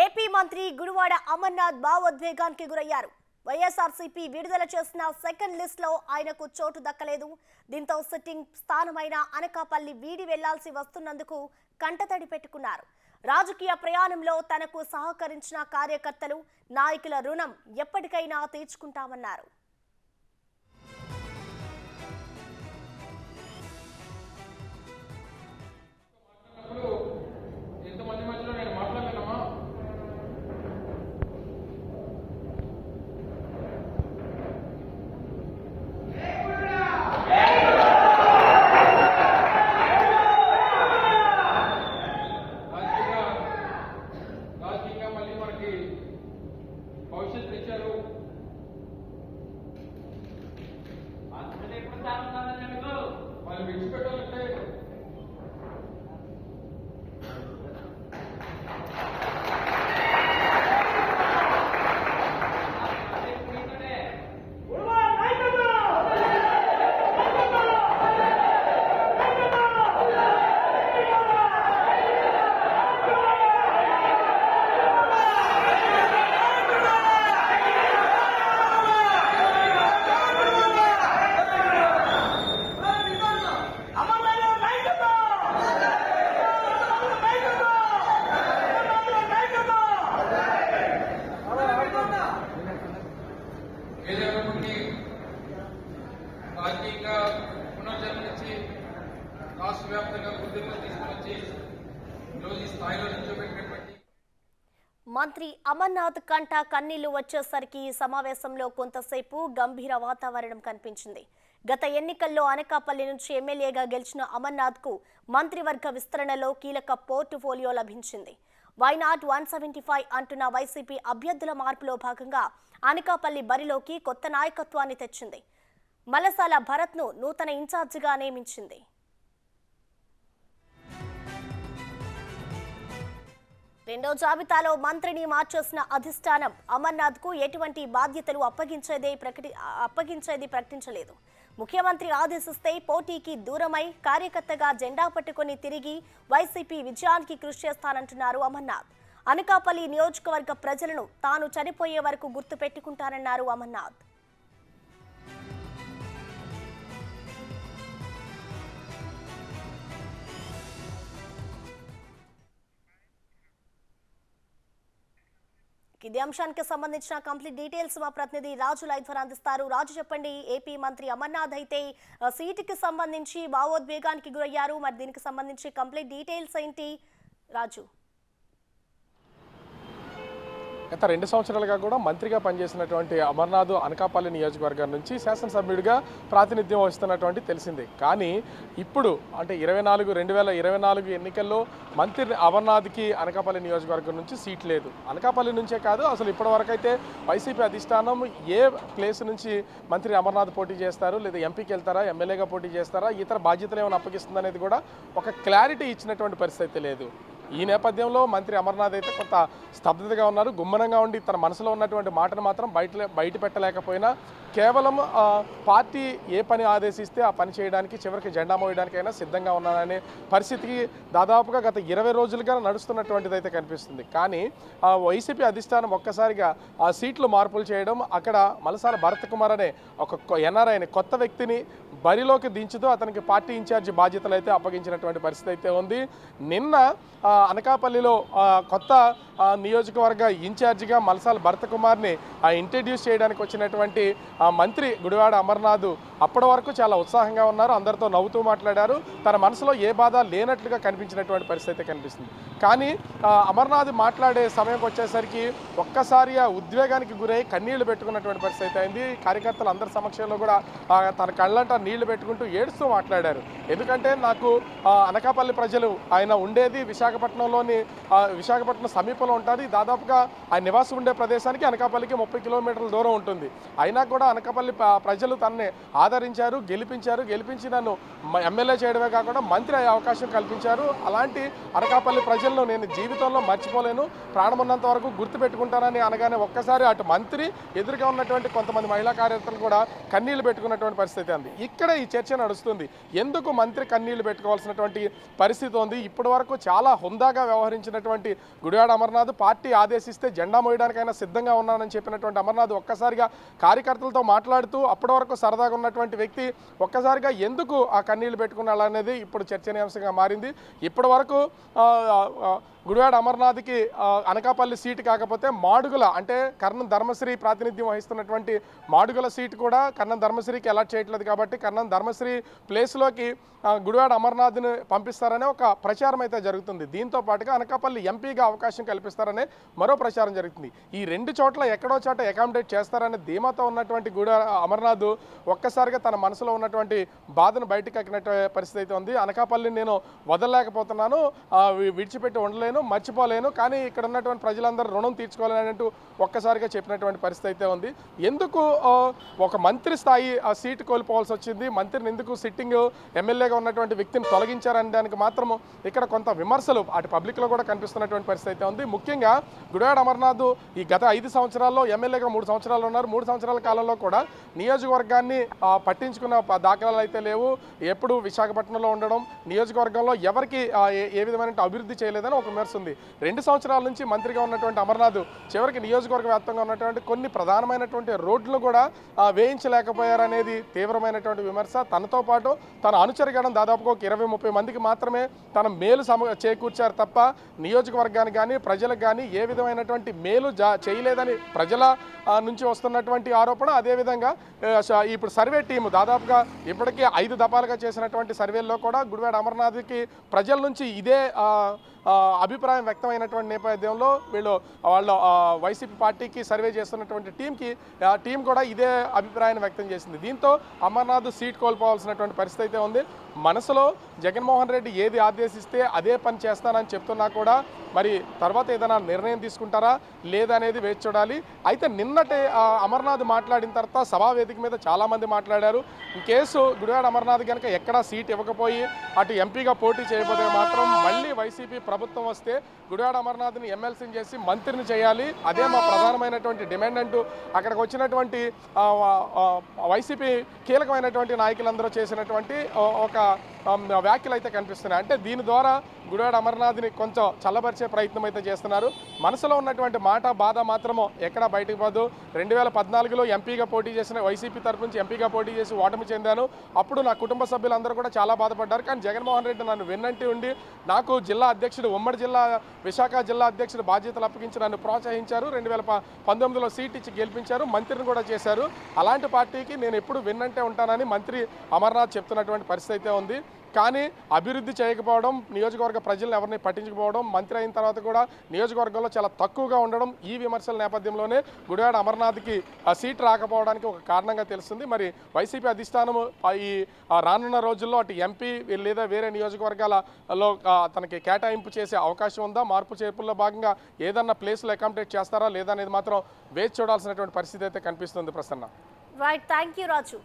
AP మంత్రి గుడివాడ అమర్నాథ్ భావోద్వేగానికి గురయ్యారు. వైఎస్ఆర్సీపీ విడుదల చేసిన సెకండ్ లిస్ట్ లో ఆయనకు చోటు దక్కలేదు. దీంతో సిట్టింగ్ స్థానమైన అనకాపల్లి వీడి వెళ్లాల్సి వస్తున్నందుకు కంటతడి పెట్టుకున్నారు. రాజకీయ ప్రయాణంలో తనకు సహకరించిన కార్యకర్తలు, నాయకుల రుణం ఎప్పటికైనా తీర్చుకుంటామన్నారు. పునర్జన్మించి రాష్ట్ర వ్యాప్తంగా గుర్తింపు తీసుకొచ్చి ఈరోజు ఈ స్థాయిలో నిల్చోబెట్టినటువంటి మంత్రి అమర్నాథ్ కంట కన్నీళ్లు వచ్చేసరికి ఈ సమావేశంలో కొంతసేపు గంభీర వాతావరణం కనిపించింది. గత ఎన్నికల్లో అనకాపల్లి నుంచి ఎమ్మెల్యేగా గెలిచిన అమర్నాథ్ కు మంత్రివర్గ విస్తరణలో కీలక పోర్టుఫోలియో లభించింది. వైనాట్ 175 అంటున్న వైసీపీ అభ్యర్థుల మార్పులో భాగంగా అనకాపల్లి బరిలోకి కొత్త నాయకత్వాన్ని తెచ్చింది. మలసాల భరత్ను నూతన ఇన్ఛార్జిగా నియమించింది. రెండో జాబితాలో మంత్రిని మార్చేసిన అధిష్టానం అమర్నాథ్ కు ఎటువంటి బాధ్యతలు అప్పగించేది ప్రకటించలేదు. ముఖ్యమంత్రి ఆదేశిస్తే పోటీకి దూరమై కార్యకర్తగా జెండా పట్టుకుని తిరిగి వైసీపీ విజయానికి కృషి చేస్తానంటున్నారు అమర్నాథ్. అనకాపల్లి నియోజకవర్గ ప్రజలను తాను చనిపోయే వరకు గుర్తు పెట్టుకుంటానన్నారు అమర్నాథ్. ఇదే అంశానికి సంబంధించిన కంప్లీట్ డీటెయిల్స్ మా ప్రతినిధి రాజు లైవ్ ద్వారా అందిస్తారు. రాజు, చెప్పండి, ఏపీ మంత్రి అమర్నాథ్ అయితే సీటుకి సంబంధించి భావోద్వేగానికి గురయ్యారు. మరి దీనికి సంబంధించి కంప్లీట్ డీటెయిల్స్ ఏంటి రాజు? గత 2 సంవత్సరాలుగా కూడా మంత్రిగా పనిచేసినటువంటి అమర్నాథ్ అనకాపల్లి నియోజకవర్గం నుంచి శాసనసభ్యుడిగా ప్రాతినిధ్యం వహిస్తున్నటువంటి తెలిసింది. కానీ ఇప్పుడు అంటే 2024 ఎన్నికల్లో మంత్రి అమర్నాథ్కి అనకాపల్లి నియోజకవర్గం నుంచి సీట్ లేదు. అనకాపల్లి నుంచే కాదు, అసలు ఇప్పటివరకు అయితే వైసీపీ అధిష్టానం ఏ ప్లేస్ నుంచి మంత్రి అమర్నాథ్ పోటీ చేస్తారు, లేదా ఎంపీకి వెళ్తారా, ఎమ్మెల్యేగా పోటీ చేస్తారా, ఇతర బాధ్యతలు ఏమైనా అప్పగిస్తుంది అనేది కూడా ఒక క్లారిటీ ఇచ్చినటువంటి పరిస్థితి లేదు. ఈ నేపథ్యంలో మంత్రి అమర్నాథ్ అయితే కొంత స్తబ్దతగా ఉన్నారు. గుమ్మనంగా ఉండి తన మనసులో ఉన్నటువంటి మాటను మాత్రం బయట పెట్టలేకపోయినా కేవలం పార్టీ ఏ పని ఆదేశిస్తే ఆ పని చేయడానికి, చివరికి జెండా మోయడానికైనా సిద్ధంగా ఉన్నాననే పరిస్థితికి దాదాపుగా గత 20 రోజులుగా నడుస్తున్నటువంటిది అయితే కనిపిస్తుంది. కానీ వైసీపీ అధిష్టానం ఒక్కసారిగా ఆ సీట్లు మార్పులు చేయడం, అక్కడ మలసాల భరత్ కుమార్ అనే ఒక ఎన్ఆర్ఐ అనే కొత్త వ్యక్తిని బరిలోకి దించుతూ అతనికి పార్టీ ఇన్ఛార్జి బాధ్యతలు అయితే అప్పగించినటువంటి పరిస్థితి అయితే ఉంది. నిన్న అనకాపల్లిలో కొత్త నియోజకవర్గ ఇన్ఛార్జిగా మలసాల భరత్ కుమార్ని ఇంట్రడ్యూస్ చేయడానికి వచ్చినటువంటి మంత్రి గుడివాడ అమర్నాథ్ అప్పటి వరకు చాలా ఉత్సాహంగా ఉన్నారు. అందరితో నవ్వుతూ మాట్లాడారు. తన మనసులో ఏ బాధ లేనట్లుగా కనిపించినటువంటి పరిస్థితి కనిపిస్తుంది. కానీ అమర్నాథ్ మాట్లాడే సమయంకి వచ్చేసరికి ఒక్కసారి ఉద్వేగానికి గురై కన్నీళ్లు పెట్టుకున్నటువంటి పరిస్థితి అయింది. కార్యకర్తలు అందరి సమక్షంలో కూడా తన కళ్ళంట నీళ్లు పెట్టుకుంటూ ఏడుస్తూ మాట్లాడారు. ఎందుకంటే నాకు అనకాపల్లి ప్రజలు, ఆయన ఉండేది విశాఖపట్నం సమీపంలో ఉంటుంది. దాదాపుగా ఆయన నివాసం ఉండే ప్రదేశానికి అనకాపల్లికి 30 కిలోమీటర్ల దూరం ఉంటుంది. అయినా కూడా అనకాపల్లి ప్రజలు తనని ఆదరించారు, గెలిపించి నన్ను ఎమ్మెల్యే చేయడమే కాకుండా మంత్రి అయ్యే అవకాశం కల్పించారు. అలాంటి అనకాపల్లి ప్రజలను నేను జీవితంలో మర్చిపోలేను, ప్రాణమున్నంత వరకు గుర్తుపెట్టుకుంటానని అనగానే ఒక్కసారి అటు మంత్రి ఎదురుగా ఉన్నటువంటి కొంతమంది మహిళా కార్యకర్తలు కూడా కన్నీళ్లు పెట్టుకున్నటువంటి పరిస్థితి ఉంది. ఇక్కడ ఈ చర్చ నడుస్తుంది. ఎందుకు మంత్రి కన్నీళ్లు పెట్టుకోవాల్సినటువంటి పరిస్థితి ఉంది? ఇప్పటి వరకు చాలా హుందాగా వ్యవహరించినటువంటి గుడివాడ అమర్నాథ్ పార్టీ ఆదేశిస్తే జెండా మోయడానికైనా సిద్ధంగా ఉన్నానని చెప్పినటువంటి అమర్నాథ్ ఒక్కసారిగా కార్యకర్తలతో మాట్లాడుతూ అప్పటి వరకు సరదాగా ఉన్నటువంటి వ్యక్తి ఒక్కసారిగా ఎందుకు ఆ కన్నీళ్లు పెట్టుకున్నాడనేది ఇప్పుడు చర్చనీయాంశంగా మారింది. ఇప్పటి వరకు గుడివాడ అమర్నాథ్కి అనకాపల్లి సీటు కాకపోతే మాడుగుల అంటే కర్ణం ధర్మశ్రీ ప్రాతినిధ్యం వహిస్తున్నటువంటి మాడుగుల సీటు కూడా కర్ణం ధర్మశ్రీకి అలాట్ చేయట్లేదు కాబట్టి కర్ణం ధర్మశ్రీ ప్లేస్లోకి గుడివాడ అమర్నాథ్ని పంపిస్తారనే ఒక ప్రచారం అయితే జరుగుతుంది. దీంతో పాటుగా అనకాపల్లి ఎంపీగా అవకాశం కల్పిస్తారనే మరో ప్రచారం జరుగుతుంది. ఈ రెండు చోట్ల ఎక్కడో చోట అకామిడేట్ చేస్తారనే ధీమాతో ఉన్నటువంటి గుడివాడ అమర్నాథ్ ఒక్కసారిగా తన మనసులో ఉన్నటువంటి బాధను బయటకు ఎక్కినట్టు పరిస్థితి అయితే ఉంది. అనకాపల్లిని నేను వదలలేకపోతున్నాను, విడిచిపెట్టి ఉండలేను, మర్చిపోలేను, కానీ ఇక్కడ ఉన్నటువంటి ప్రజలందరూ రుణం తీర్చుకోవాలంటూ ఒక్కసారిగా చెప్పినటువంటి పరిస్థితి అయితే ఉంది. ఎందుకు ఒక మంత్రి స్థాయి ఆ సీటు కోల్పోవాల్సి వచ్చింది, మంత్రిని ఎందుకు సిట్టింగ్ ఎమ్మెల్యేగా ఉన్నటువంటి వ్యక్తిని తొలగించారనే దానికి మాత్రం ఇక్కడ కొంత విమర్శలు అటు పబ్లిక్లో కూడా కనిపిస్తున్నటువంటి పరిస్థితి అయితే ఉంది. ముఖ్యంగా గుడివాడ అమర్నాథ్ ఈ గత 5 సంవత్సరాల్లో ఎమ్మెల్యేగా 3 సంవత్సరాలు ఉన్నారు. 3 సంవత్సరాల కాలంలో కూడా నియోజకవర్గాన్ని పట్టించుకున్న దాఖలాలు అయితే లేవు. ఎప్పుడు విశాఖపట్నంలో ఉండడం, నియోజకవర్గంలో ఎవరికి ఏ విధమైన అభివృద్ధి చేయలేదని ఒక విమర్శ ఉంది. 2 సంవత్సరాల నుంచి మంత్రిగా ఉన్నటువంటి అమర్నాథ్ చివరికి నియోజకవర్గ వ్యాప్తంగా ఉన్నటువంటి కొన్ని ప్రధానమైనటువంటి రోడ్లు కూడా వేయించలేకపోయారనేది తీవ్రమైనటువంటి విమర్శ. తనతో పాటు తన అనుచరగడం దాదాపుగా ఒక 20-30 మందికి మాత్రమే తన మేలు చేకూర్చారు తప్ప నియోజకవర్గానికి కానీ ప్రజలకు కానీ ఏ విధమైనటువంటి మేలు చేయలేదని ప్రజల నుంచి వస్తున్నటువంటి ఆరోపణ. అదేవిధంగా ఇప్పుడు సర్వే టీము దాదాపుగా ఇప్పటికీ 5 దఫాలుగా చేసినటువంటి సర్వేల్లో కూడా గుడివాడ అమర్నాథ్కి ప్రజల నుంచి ఇదే అభిప్రాయం వ్యక్తమైనటువంటి నేపథ్యంలో వాళ్ళ వైసీపీ పార్టీకి సర్వే చేస్తున్నటువంటి టీం కూడా ఇదే అభిప్రాయాన్ని వ్యక్తం చేసింది. దీంతో అమర్నాథ్ సీట్ కోల్పోవాల్సినటువంటి పరిస్థితి అయితే ఉంది. మనసులో జగన్మోహన్ రెడ్డి ఏది ఆదేశిస్తే అదే పని చేస్తానని చెప్తున్నా కూడా మరి తర్వాత ఏదైనా నిర్ణయం తీసుకుంటారా లేదా అనేది వేచి చూడాలి. అయితే నిన్నటి అమర్నాథ్ మాట్లాడిన తర్వాత సభావేదిక మీద చాలామంది మాట్లాడారు. ఈ కేసు గుడివాడ అమర్నాథ్ కనుక ఎక్కడా సీట్ ఇవ్వకపోయి అటు ఎంపీగా పోటీ చేయబోతే మాత్రం మళ్ళీ వైసీపీ ప్రభుత్వం వస్తే గుడివాడ అమర్నాథ్ని ఎమ్మెల్సీని చేసి మంత్రిని చేయాలి, అదే మా ప్రధానమైనటువంటి డిమాండ్ అంటూ అక్కడికి వచ్చినటువంటి వైసీపీ కీలకమైనటువంటి నాయకులందరూ చేసినటువంటి ఒక వ్యాఖ్యలు అయితే కనిపిస్తున్నాయి. అంటే దీని ద్వారా గుడివాడ అమర్నాథ్ని కొంచెం చల్లబరిచే ప్రయత్నం అయితే చేస్తున్నారు. మనసులో ఉన్నటువంటి మాట బాధ మాత్రమో ఎక్కడా బయటకు పోదు. 2014లో ఎంపీగా పోటీ చేసిన వైసీపీ తరఫు నుంచి ఎంపీగా పోటీ చేసి ఓటమి చెందాను. అప్పుడు నా కుటుంబ సభ్యులందరూ కూడా చాలా బాధపడ్డారు. కానీ జగన్మోహన్ రెడ్డి నన్ను వెన్నంటి ఉండి నాకు జిల్లా అధ్యక్షుడు ఉమ్మడి జిల్లా విశాఖ జిల్లా అధ్యక్షుడు బాధ్యతలు అప్పగించి నన్ను ప్రోత్సహించారు. 2019లో సీట్ ఇచ్చి గెలిపించారు, మంత్రిని కూడా చేశారు. అలాంటి పార్టీకి నేను ఎప్పుడు వెన్నంటే ఉంటానని మంత్రి అమర్నాథ్ చెప్తున్నటువంటి పరిస్థితి అయితే ఉంది. కానీ అభివృద్ధి చేయకపోవడం, నియోజకవర్గ ప్రజలను ఎవరిని పట్టించుకోవడం, మంత్రి అయిన తర్వాత కూడా నియోజకవర్గంలో చాలా తక్కువగా ఉండడం, ఈ విమర్శల నేపథ్యంలోనే గుడివాడ అమర్నాథ్కి సీట్ రాకపోవడానికి ఒక కారణంగా తెలుస్తుంది. మరి వైసీపీ అధిష్టానం ఈ రానున్న రోజుల్లో అటు ఎంపీ లేదా వేరే నియోజకవర్గాలలో తనకి కేటాయింపు చేసే అవకాశం ఉందా, మార్పు చేర్పుల్లో భాగంగా ఏదన్నా ప్లేస్లో అకామిడేట్ చేస్తారా లేదా అనేది మాత్రం వేచి చూడాల్సినటువంటి పరిస్థితి అయితే కనిపిస్తుంది. Prasanna. Right, thank you Raju.